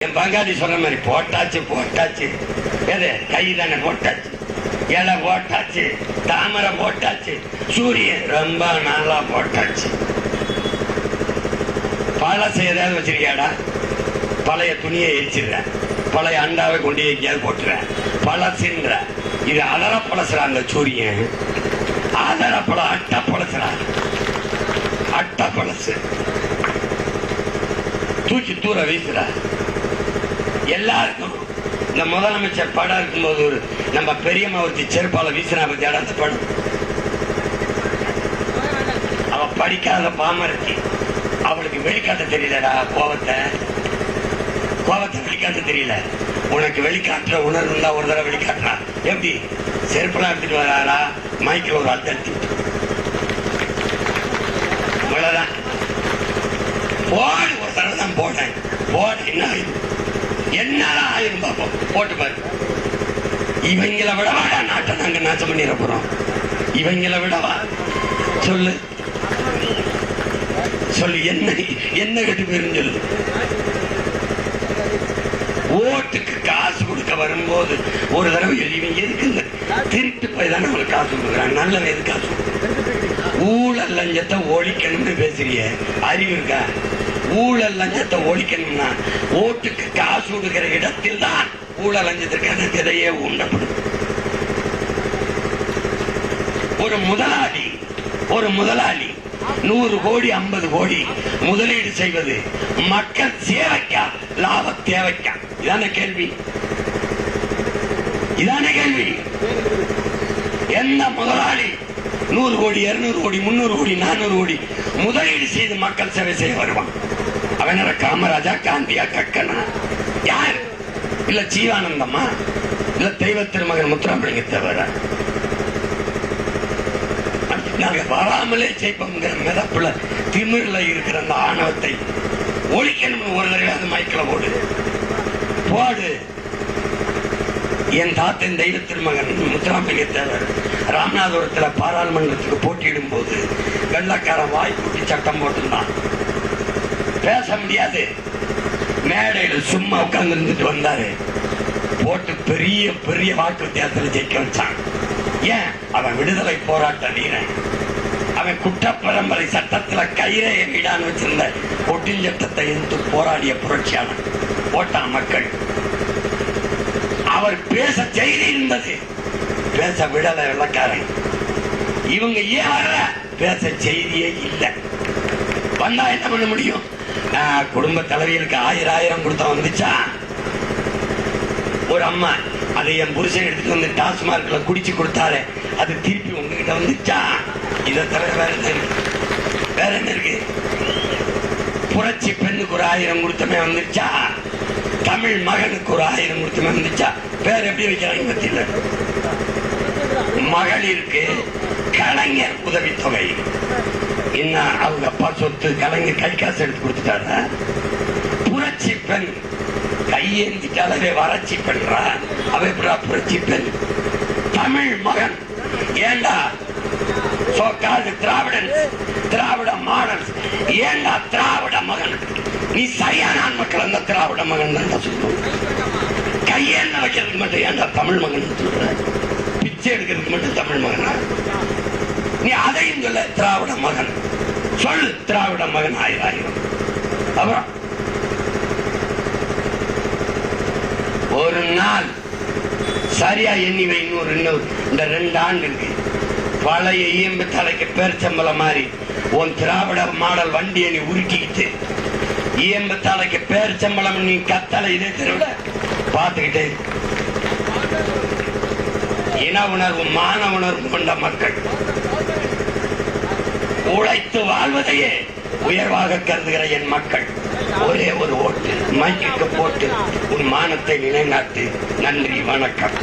என் பங்காளி சொன்ன மாதிரி போட்டாச்சு போட்டாச்சு, எது கை தானே போட்டாச்சு, இலை போட்டாச்சு, தாமரை போட்டாச்சு, சூரியன் ரொம்ப நாளா போட்டாச்சு. பழசை ஏதாவது வச்சிருக்கியாடா? பழைய துணியை எரிச்சிடுற, பழைய அண்டாவை கொண்டு எங்கேயாவது போட்டுற, பழசுன்ற. இது அதர பழசுறா அந்த சூரியன், அதர பழம் அட்ட பழசுறா, அட்ட பழசு தூக்கி தூர வீசுற. எல்லாருக்கும் இந்த முதலமைச்சர் படம் இருக்கும்போது ஒரு நம்ம பெரியம்மா ஒருத்தி செருப்பால வீசினா பத்தி அந்த படம், அவ படிக்காத பாமரத்தி, அவளுக்கு வெளிக்காட்ட தெரியலடா கோவத்தை வெளிக்காட்ட தெரியல. உனக்கு வெளிக்காட்டுற உணர்வு இருந்தா ஒரு தடவை வெளிக்காட்டுறா. எப்படி செருப்பெல்லாம் எடுத்துட்டு வராரா? மைக்கில் ஒரு அட்டை இவ்வளவுதான் போடு, ஒரு தடவை தான் போட்டேன். போடு என்ன என்னதான் ஆயிரும் பார்ப்போம், போட்டு பாரு. இவங்களை விடவாடா நாட்டை நாங்க நாசம் பண்ணிட போறோம். இவங்களை விடவா? சொல்லு சொல்லு, என்ன என்ன கட்டு போயிருந்து சொல்லு. ஓட்டுக்கு காசு கொடுக்க வரும்போது ஒரு தடவை இவங்க எதுக்கு திருட்டு போய் தானே அவங்களுக்கு காசு கொடுக்குறாங்க. நல்லவன் எது காசு? ஊழல் லஞ்சத்தை ஒழிக்கணும்னு பேசுறிய, அறிவு இருக்கா? ஊழல் லஞ்சத்தை ஒழிக்கணும்னா ஓட்டுக்கு காசு கொடுக்கிற இடத்தில் தான் ஊழல் லஞ்சத்திற்கான விதையே உண்டப்படும். ஒரு முதலாளி 100 கோடி 50 கோடி முதலீடு செய்வது மக்கள் சேவைக்கா லாப தேவைக்கா? இதான கேள்வி, இதான கேள்வி. எந்த முதலாளி 100 கோடி 200 கோடி 300 கோடி 400 கோடி முதலீடு செய்து மக்கள் சேவை செய்ய வருவான்? அவன் காமராஜா, காந்தியா, கக்கனா? யார்? இல்ல ஜீவானந்தமா? இல்ல தெய்வ திருமகன் முத்துராமலிங்க தேவரா? நாங்க வராமலே ஜெயிப்போங்கிற மிதப்புல திமிர்ல இருக்கிற அந்த ஆணவத்தை ஒழிக்கணும்னு ஒரு தடவை அந்த மைக்கில போடு. என் தாத்தன் தெய்வ திருமகன் முத்துராமலிங்க தேவர் ராமநாதபுரத்துல பாராளுமன்றத்துக்கு போட்டியிடும் போது வெள்ளக்காரன் வாய்ப்புட்டி சட்டம் போட்டுருந்தான். பேச முடியாது, மேடையில் சும்மா உட்கார்ந்து இருந்துட்டு வந்தாரு. போட்டு பெரிய பெரிய வாக்கு வித்தியாசத்தில் ஜெயிக்க வச்சான். ஏன்? அவன் விடுதலை போராட்ட வீரன். அவன் குற்றப்பரம்பரை சட்டத்துல கயிறை எண்ணிடான்னு வச்சிருந்த ஒட்டில் சட்டத்தை எதிர்த்து போராடிய புரட்சியாளன். போட்டான் மக்கள். அவர் பேச செய்தி இருந்தது, பேச விடலை வெள்ளக்காரன். இவங்க ஏன் பேச செய்தியே இல்லை. வந்தா என்ன பண்ண முடியும்? குடும்ப தலைவிகளுக்கு 1000 கொடுத்தா வந்துச்சா? ஒரு அம்மா அதை என் புருஷன் எடுத்துட்டு வந்து டாஸ்மார்க்ல குடிச்சு கொடுத்தாரு, அது திருப்பி உங்ககிட்ட வந்துச்சா? இதை தவிர வேற என்ன இருக்கு? வேற என்ன இருக்கு? புரட்சி பெண்ணுக்கு ஒரு 1000 கொடுத்தமே வந்துச்சா? தமிழ் மகனுக்கு ஒரு 1000 கொடுத்தமே வந்துச்சா? பேர் எப்படி வைக்கிறாங்க பத்தியில? மகளிருக்கு கலைஞர் உதவித்தொகை. என்ன அவங்க அப்பா சொத்து, கலைஞர் கை காசு எடுத்து கொடுத்துட்டாங்க. புரட்சி பெண் கையேந்திட்டாலே வறட்சி பெண்றா, அவ எப்படா புரட்சி பெண்? தமிழ் மகன் ஏண்டா சோக்காது திராவிடன், திராவிட மாடல் ஏண்டா திராவிட மகன்? நீ சரியான மக்கள் அந்த திராவிட மகன் தான் சொல்லுவோம். கையேந்த வைக்கிறதுக்கு மட்டும் ஏண்டா தமிழ் மகன் சொல்ற? பிச்சை எடுக்கிறதுக்கு மட்டும் தமிழ் மகனா? நீ அதையும் சொல்ல திராவிட மகன் சொல். திராவிட மகன் 1000. அப்புறம் ஒரு நாள் சரியா எண்ணிவை. இன்னொரு இந்த 2 ஆண்டுக்கு பழைய ஈம்பு தலைக்கு பேர்ச்சம்பளம் மாதிரி உன் திராவிட மாடல் வண்டியை நீ உருக்கிக்கிட்டு ஈம்பு தலைக்கு பேர்ச்சம்பளம் நீ கத்தலை இதே தெருவிட பார்த்துக்கிட்டு இன உணர்வு மான உணர்வு கொண்ட மக்கள் உழைத்து வாழ்வதையே உயர்வாக கருதுகிற என் மக்கள் ஒரே ஒரு ஓட்டு மைக்கு போட்டு உன் மானத்தை நிலைநாட்டு. நன்றி, வணக்கம்.